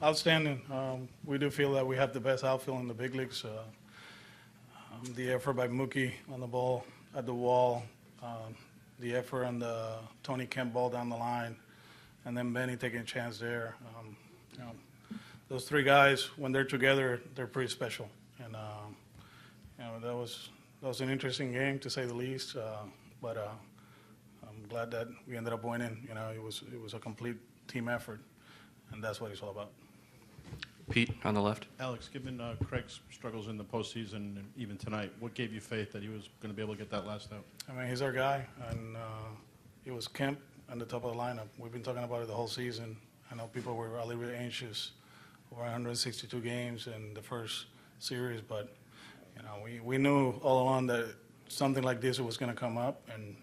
Outstanding. We do feel that we have the best outfield in the big leagues. The effort by Mookie on the ball at the wall, the effort on the Tony Kemp ball down the line, and then Benny taking a chance there. You know, those three guys, when they're together, they're pretty special. And you know, that was an interesting game to say the least. But I'm glad that we ended up winning. You know, it was a complete team effort, and that's what it's all about. Pete on the left. Alex, given Craig's struggles in the postseason and even tonight, what gave you faith that he was going to be able to get that last out? I mean, he's our guy, and it was Kemp on the top of the lineup. We've been talking about it the whole season. I know people were a little bit anxious over 162 games in the first series, but you know, we knew all along that something like this was going to come up, and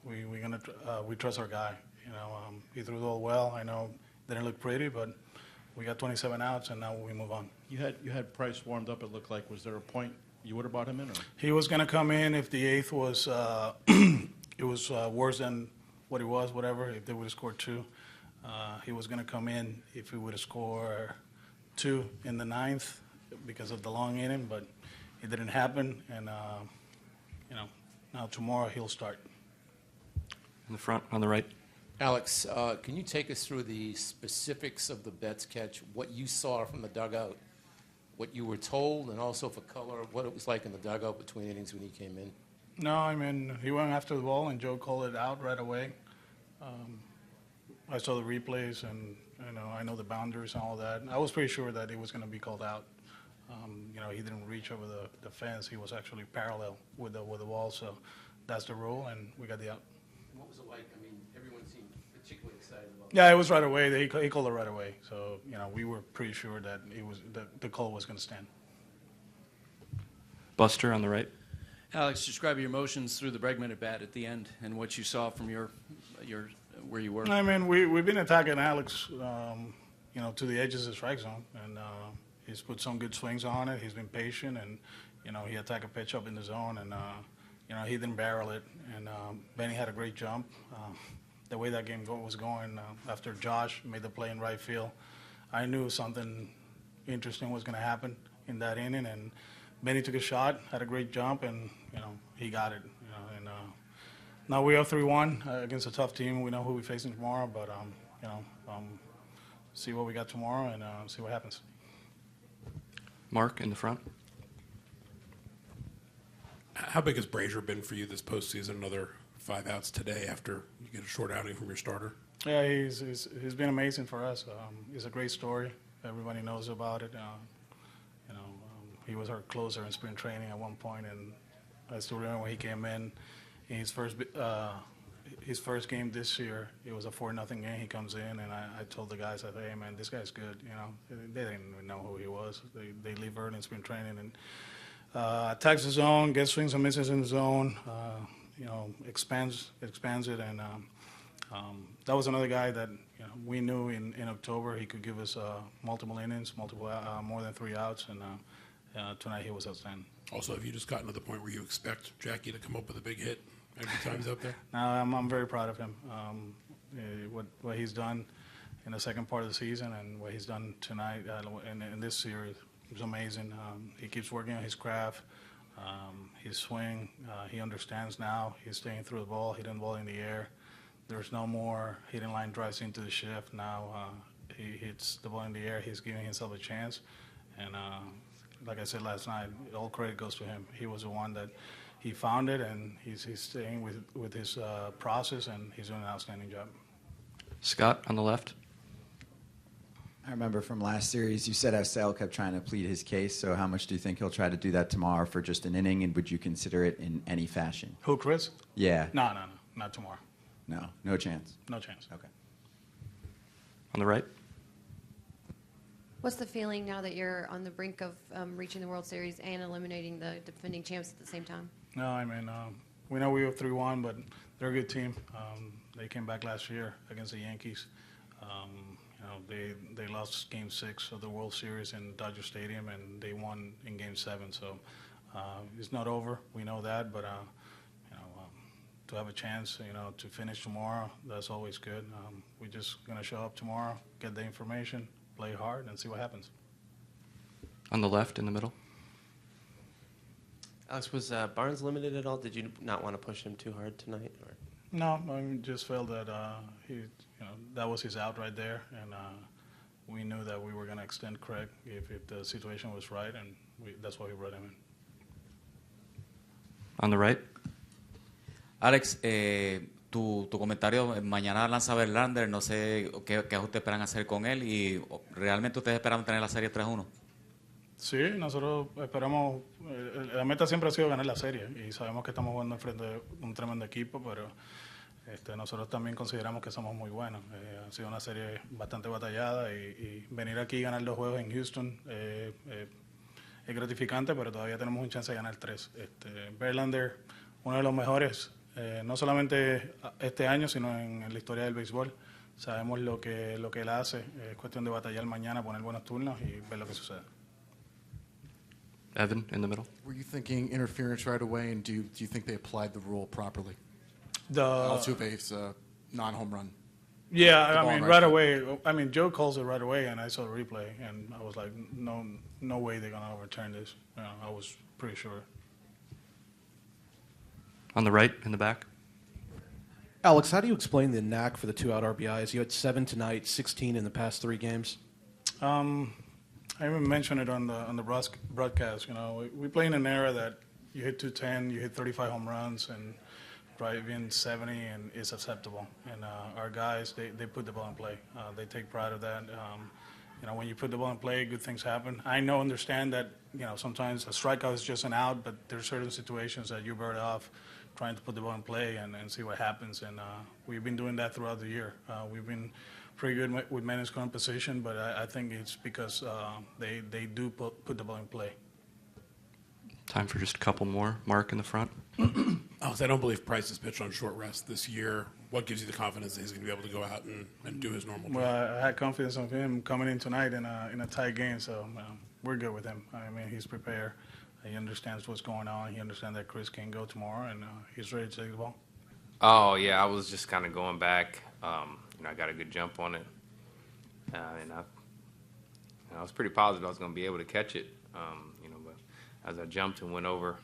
we trust our guy. You know, he threw the ball well. I know it didn't look pretty, but we got 27 outs, and now we move on. You had Price warmed up. It looked like. Was there a point you would have brought him in? Or? He was going to come in if the eighth was it was worse than what it was. Whatever, if they would have scored two, he was going to come in if he would have scored two in the ninth because of the long inning, but it didn't happen. And you know, now tomorrow he'll start. In the front on the right. Alex, can you take us through the specifics of the Betts catch, what you saw from the dugout, what you were told, and also for color, what it was like in the dugout between innings when he came in? No, I mean, he went after the ball, and Joe called it out right away. I saw the replays, and you know, I know the boundaries and all that. I was pretty sure that it was going to be called out. You know, he didn't reach over the fence. He was actually parallel with the wall, so that's the rule, and we got the out. What was it like? I mean, everyone seemed particularly excited about it. Yeah, it was right away. He called it right away. So, you know, we were pretty sure that the call was going to stand. Buster on the right. Alex, describe your emotions through the Bregman at bat at the end and what you saw from your where you were. I mean, we've been attacking Alex, you know, to the edges of the strike zone, and he's put some good swings on it. He's been patient, and you know, he attacked a pitch up in the zone, and you know, he didn't barrel it, and Benny had a great jump. The way that game was going, after Josh made the play in right field, I knew something interesting was going to happen in that inning, and Benny took a shot, had a great jump, and you know, he got it. You know, and now we are 3-1 against a tough team. We know who we're facing tomorrow, but you know, see what we got tomorrow and see what happens. Mark in the front. How big has Brazier been for you this postseason? Another 5 outs today after you get a short outing from your starter? Yeah, he's been amazing for us. It's a great story. Everybody knows about it. You know, he was our closer in spring training at one point, and I still remember when he came in his first game this year. It was a 4-0 game. He comes in, and I told the guys, I said, "Hey, man, this guy's good." You know, they didn't even know who he was. They leave early in spring training and attacks the zone, gets swings and misses in the zone. You know, expands it, and that was another guy that, you know, we knew in October he could give us multiple innings, more than 3 outs, and tonight he was outstanding. Also, have you just gotten to the point where you expect Jackie to come up with a big hit every time he's out there? No, I'm very proud of him. What he's done in the second part of the season and what he's done tonight in this series is amazing. He keeps working on his craft. His swing, he understands now. He's staying through the ball, hitting the ball in the air. There's no more hitting line drives into the shift. Now he hits the ball in the air. He's giving himself a chance. And like I said last night, all credit goes to him. He was the one that he found it, and he's staying with his process, and he's doing an outstanding job. Scott on the left. I remember from last series, you said Sale kept trying to plead his case, so how much do you think he'll try to do that tomorrow for just an inning, and would you consider it in any fashion? Who, Chris? Yeah. No, not tomorrow. No chance? No chance. Okay. On the right. What's the feeling now that you're on the brink of reaching the World Series and eliminating the defending champs at the same time? No, I mean, we know we were 3-1, but they're a good team. They came back last year against the Yankees. You know, they lost Game 6 of the World Series in Dodger Stadium, and they won in Game 7. So it's not over. We know that, but you know, to have a chance, you know, to finish tomorrow, that's always good. We're just gonna show up tomorrow, get the information, play hard and see what happens. On the left, in the middle. Alex, was Barnes limited at all? Did you not want to push him too hard tonight? Or? No, I just felt that that was his out right there, and we knew that we were going to extend Craig if the situation was right, and that's why we brought him in. On the right. Alex, tu comentario, mañana lanza Verlander, no sé qué ajustes esperan hacer con él y realmente ustedes esperan tener la serie 3-1. Sí, nosotros esperamos, la meta siempre ha sido ganar la serie y sabemos que estamos jugando enfrente de un tremendo equipo, pero nosotros también consideramos que somos muy buenos. Ha sido una serie bastante batallada y venir aquí y ganar 2 juegos en Houston es gratificante, pero todavía tenemos un chance de ganar 3. Verlander, uno de los mejores, no solamente este año, sino en la historia del béisbol. Sabemos lo que él hace, es cuestión de batallar mañana, poner buenos turnos y ver lo que sucede. Evan, in the middle. Were you thinking interference right away, and do you think they applied the rule properly? The Altuve's non-home run. Yeah, The I ball mean, right right there. away. I mean, Joe calls it right away, and I saw the replay, and I was like, no way they're gonna overturn this. I was pretty sure. On the right, in the back. Alex, how do you explain the knack for the 2-out RBIs? You had 7 tonight, 16 in the past 3 games. I even mentioned it on the broadcast. We play in an era that you hit 210, you hit 35 home runs, and driving 70 and is acceptable. And our guys, they put the ball in play. They take pride of that. When you put the ball in play, good things happen. I understand that sometimes a strikeout is just an out, but there's certain situations that you bird off trying to put the ball in play and see what happens. And we've been doing that throughout the year. We've been pretty good with men in scoring position, but I think it's because they do put the ball in play. Time for just a couple more. Mark in the front. Alex, I don't believe Price has pitched on short rest this year. What gives you the confidence that he's going to be able to go out and do his normal job? Well, I had confidence of him coming in tonight in a tight game, so we're good with him. I mean, he's prepared. He understands what's going on. He understands that Chris can go tomorrow, and he's ready to take the ball. Oh, yeah, I was just kind of going back. I got a good jump on it, and I was pretty positive I was going to be able to catch it. But as I jumped and went over,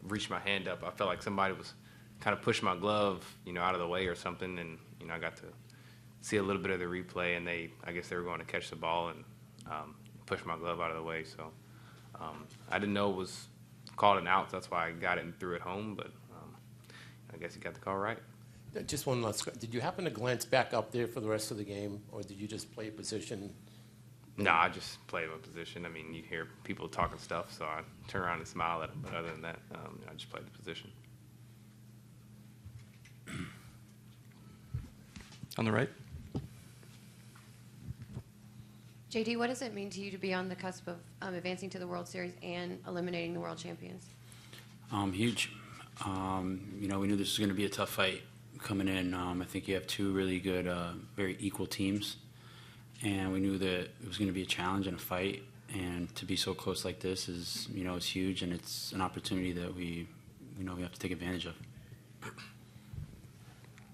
reached my hand up, I felt like somebody was kind of pushing my glove, out of the way or something, and I got to see a little bit of the replay, and I guess they were going to catch the ball and push my glove out of the way. So I didn't know it was called an out. So that's why I got it and threw it home, but I guess he got the call right. Just one last question. Did you happen to glance back up there for the rest of the game, or did you just play position? No, I just played my position. I mean, you hear people talking stuff, so I turn around and smile at them. But other than that, I just played the position. On the right. J.D., what does it mean to you to be on the cusp of advancing to the World Series and eliminating the world champions? Huge. We knew this was going to be a tough fight coming in. I think you have 2 really good, very equal teams. And we knew that it was going to be a challenge and a fight. And to be so close like this is, it's huge. And it's an opportunity that we have to take advantage of.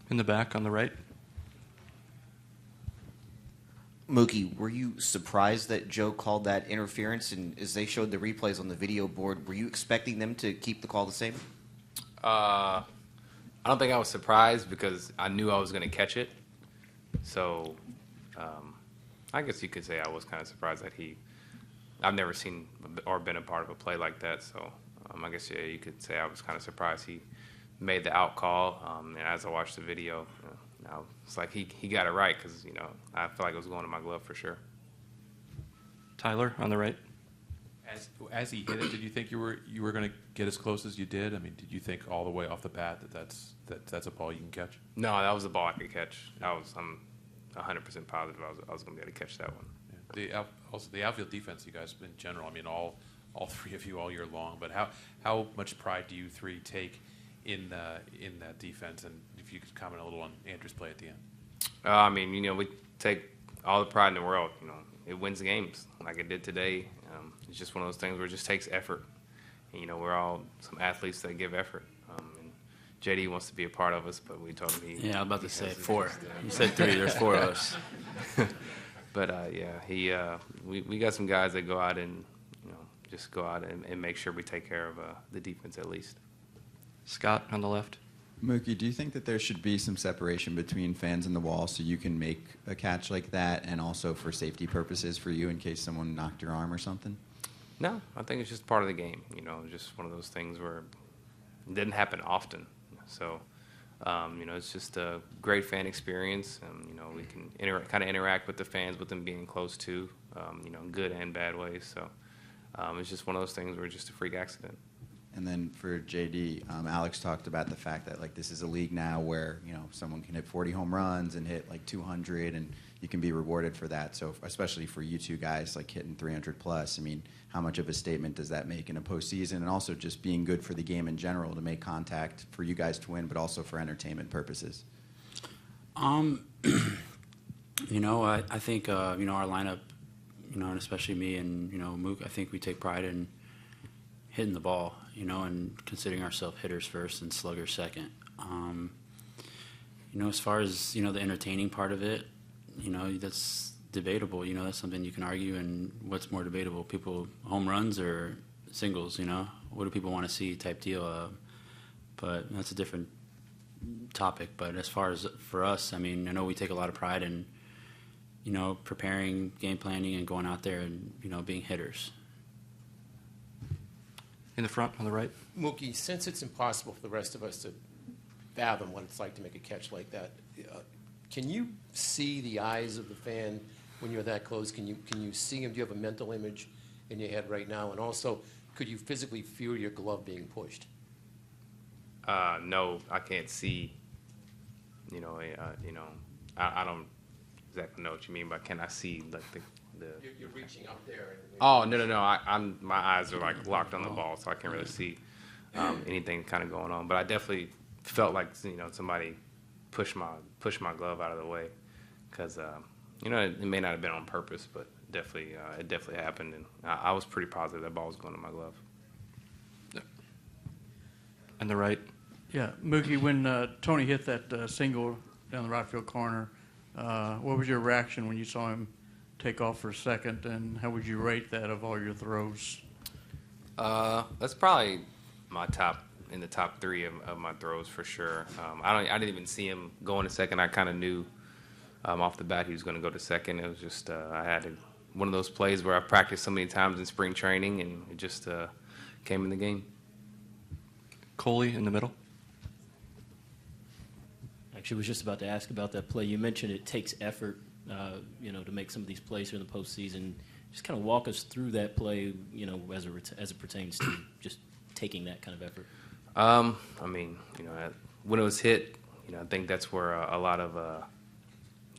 In the back, on the right. Mookie, were you surprised that Joe called that interference? And as they showed the replays on the video board, were you expecting them to keep the call the same? I don't think I was surprised because I knew I was going to catch it. So I guess you could say I was kind of surprised that I've never seen or been a part of a play like that. So I guess, yeah, you could say I was kind of surprised he made the out call. And as I watched the video, it's like he got it right because, I feel like it was going to my glove for sure. Tyler, on the right. As he hit it, did you think you were going to get as close as you did? I mean, did you think all the way off the bat that's a ball you can catch? No, that was a ball I could catch. I'm 100% positive I was going to be able to catch that one. Yeah. Also, the outfield defense, you guys, in general, I mean, all 3 of you all year long, but how much pride do you 3 take in that defense? And if you could comment a little on Andrew's play at the end. We take all the pride in the world. It wins games like it did today. It's just one of those things where it just takes effort. And, we're all some athletes that give effort. And J.D. wants to be a part of us, but we told him Yeah, I was about to say 4. You said 3. There's 4 of us. But yeah, we got some guys that go out and just go out and make sure we take care of the defense at least. Scott on the left. Mookie, do you think that there should be some separation between fans and the wall so you can make a catch like that, and also for safety purposes for you in case someone knocked your arm or something? No, I think it's just part of the game. Just one of those things where it didn't happen often. So, it's just a great fan experience. We can kind of interact with the fans, with them being close to, good and bad ways. So, it's just one of those things where it's just a freak accident. And then for J.D., Alex talked about the fact that like this is a league now where someone can hit 40 home runs and hit like 200, and you can be rewarded for that. So especially for you two guys like hitting 300 plus, I mean, how much of a statement does that make in a postseason, and also just being good for the game in general to make contact for you guys to win, but also for entertainment purposes? I think our lineup, and especially me and Mook, I think we take pride in hitting the ball, and considering ourselves hitters first and sluggers second. As far as, the entertaining part of it, that's debatable. That's something you can argue, and what's more debatable, home runs or singles, What do people want to see type deal? But that's a different topic. But as far as for us, I mean, I know we take a lot of pride in, preparing, game planning, and going out there and, being hitters. In the front, on the right. Mookie, since it's impossible for the rest of us to fathom what it's like to make a catch like that, can you see the eyes of the fan when you're that close? Can you see him? Do you have a mental image in your head right now? And also, could you physically feel your glove being pushed? No, I can't see. I don't exactly know what you mean, but can I see like the You're reaching up there. Oh, no. My eyes are like locked on the ball, so I can't really see anything kind of going on. But I definitely felt like somebody pushed my glove out of the way, because it may not have been on purpose, but definitely it definitely happened, and I was pretty positive that ball was going to my glove. On the right. Yeah, Mookie, when Tony hit that single down the right field corner, what was your reaction when you saw him take off for a second, and how would you rate that of all your throws? That's probably in the top three of my throws for sure. I didn't even see him going to second. I kind of knew off the bat he was going to go to second. It was just I had one of those plays where I practiced so many times in spring training, and it just came in the game. Coley in the middle. Actually, I was just about to ask about that play. You mentioned it takes effort, to make some of these plays here in the postseason. Just kind of walk us through that play, as it pertains to just taking that kind of effort. When it was hit, I think that's where a lot of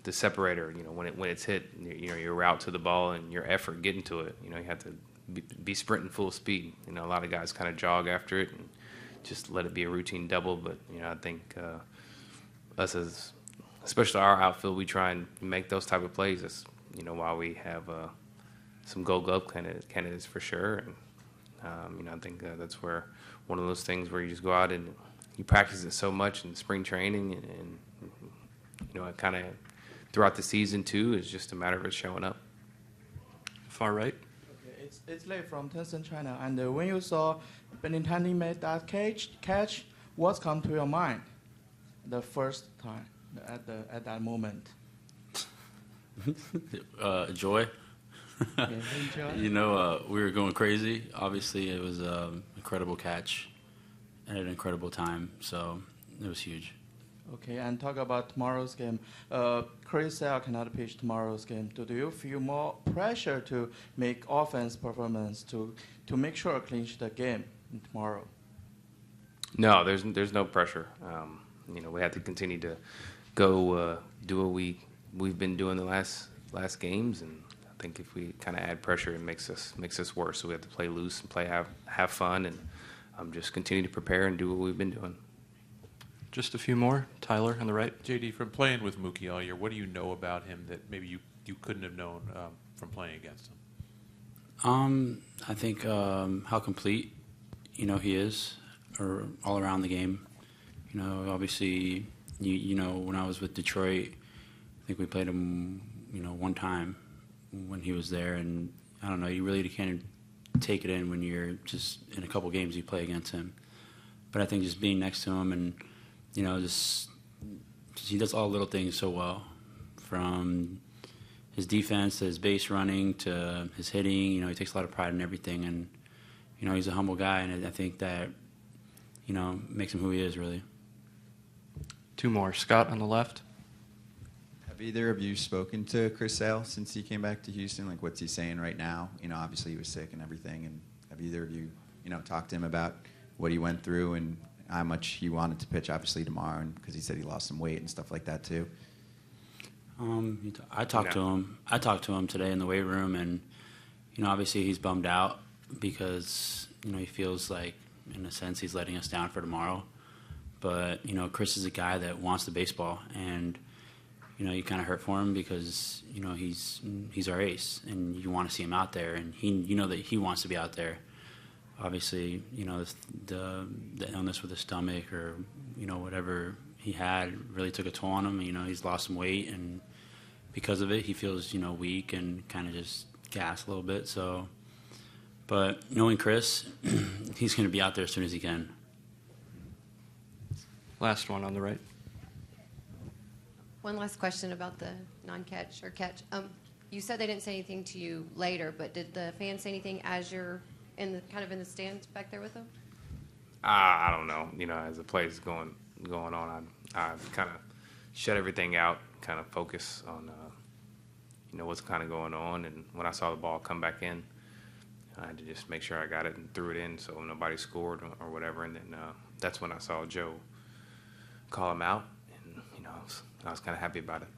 the separator, when it's hit, your route to the ball and your effort getting to it, you have to be sprinting full speed. A lot of guys kind of jog after it and just let it be a routine double. But I think us especially our outfield, we try and make those type of plays. That's why we have some Gold Glove candidates for sure. And I think that's where one of those things where you just go out and you practice it so much in spring training, and it kind of throughout the season too. It's just a matter of it showing up. Far right. Okay, it's Lei from Tencent, China. And when you saw Benintendi made that catch, what's come to your mind the first time at that moment? Joy. Joy. We were going crazy. Obviously, it was an incredible catch at an incredible time, so it was huge. Okay, and talk about tomorrow's game. Chris Sale cannot pitch tomorrow's game. Do you feel more pressure to make offense performance to make sure clinch the game tomorrow? No, there's no pressure. We have to continue to go do what we've been doing the last games, and I think if we kind of add pressure, it makes us worse. So we have to play loose and have fun, and just continue to prepare and do what we've been doing. Just a few more. Tyler on the right. JD, from playing with Mookie all year, what do you know about him that maybe you couldn't have known from playing against him? I think how complete he is, or all around the game. Obviously, when I was with Detroit, I think we played him one time when he was there, and I don't know, you really can't take it in when you're just in a couple games you play against him. But I think just being next to him and, just he does all little things so well, from his defense to his base running to his hitting. He takes a lot of pride in everything, and he's a humble guy, and I think that makes him who he is, really. Two more. Scott on the left. Have either of you spoken to Chris Sale since he came back to Houston? Like, what's he saying right now? Obviously he was sick and everything, and have either of you, talked to him about what he went through and how much he wanted to pitch, obviously, tomorrow, and because he said he lost some weight and stuff like that too? I talked to him. I talked to him today in the weight room, and obviously he's bummed out because he feels like, in a sense, he's letting us down for tomorrow. But Chris is a guy that wants the baseball, and you kind of hurt for him because he's our ace, and you want to see him out there, and that he wants to be out there. Obviously, the illness with his stomach or whatever he had really took a toll on him. He's lost some weight, and because of it, he feels weak and kind of just gassed a little bit. So, but knowing Chris, he's going to be out there as soon as he can. Last one on the right. One last question about the non-catch or catch. You said they didn't say anything to you later, but did the fans say anything as you're in the stands back there with them? I don't know. As the play's going on, I kind of shut everything out, kind of focus on what's kind of going on. And when I saw the ball come back in, I had to just make sure I got it and threw it in so nobody scored or whatever. And then that's when I saw Joe call him out, and I was kind of happy about it.